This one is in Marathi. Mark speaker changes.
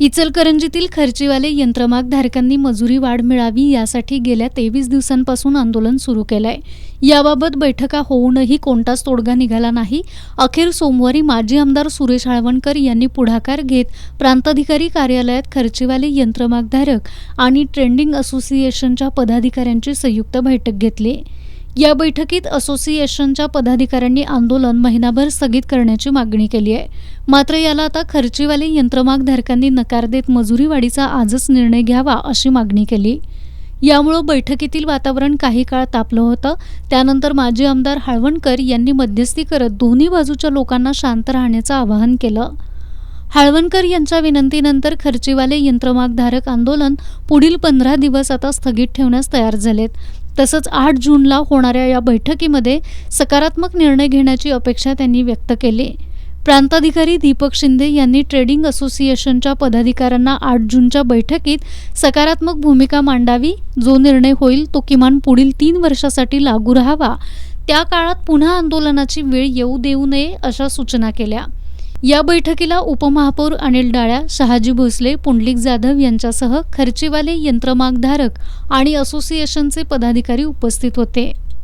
Speaker 1: इचलकरंजीतील खर्चीवाले यंत्रमागधारकांनी मजुरी वाढ मिळावी यासाठी गेल्या 23 दिवसांपासून आंदोलन सुरू केलंय। याबाबत बैठका होऊनही कोणताच तोडगा निघाला नाही। अखेर सोमवारी माजी आमदार सुरेश हाळवणकर यांनी पुढाकार घेत प्रांताधिकारी कार्यालयात खर्चीवाले यंत्रमागधारक आणि ट्रेडिंग असोसिएशनच्या पदाधिकाऱ्यांची संयुक्त बैठक घेतली। या बैठकीत असोसिएशनच्या पदाधिकाऱ्यांनी आंदोलन महिनाभर स्थगित करण्याची मागणी केली आहे। मात्र याला आता खर्चीवाले यंत्रमागधारकांनी नकार देत मजुरी वाढीचा आजच निर्णय घ्यावा अशी मागणी केली। यामुळे बैठकीतील वातावरण काही काळ तापलं होतं। त्यानंतर माजी आमदार हाळवणकर यांनी मध्यस्थी करत दोन्ही बाजूच्या लोकांना शांत राहण्याचं आवाहन केलं। हाळवणकर यांच्या विनंतीनंतर खर्चीवाले यंत्रमागधारक आंदोलन पुढील 15 दिवस आता स्थगित ठेवण्यास तयार झालेत। तसंच 8 जूनला होणाऱ्या या बैठकीमध्ये सकारात्मक निर्णय घेण्याची अपेक्षा त्यांनी व्यक्त केली। प्रांताधिकारी दीपक शिंदे यांनी ट्रेडिंग असोसिएशनच्या पदाधिकाऱ्यांना 8 जूनच्या बैठकीत सकारात्मक भूमिका मांडावी, जो निर्णय होईल तो किमान पुढील 3 वर्षासाठी लागू राहावा, त्या काळात पुन्हा आंदोलनाची वेळ येऊ देऊ नये अशा सूचना केल्या। या बैठकीला उपमहापौर अनिल डाळ्या, शहाजी भोसले, पुंडलिक जाधव यांच्यासह खर्चीवाले यंत्रमागधारक आणि असोसिएशनचे पदाधिकारी उपस्थित होते।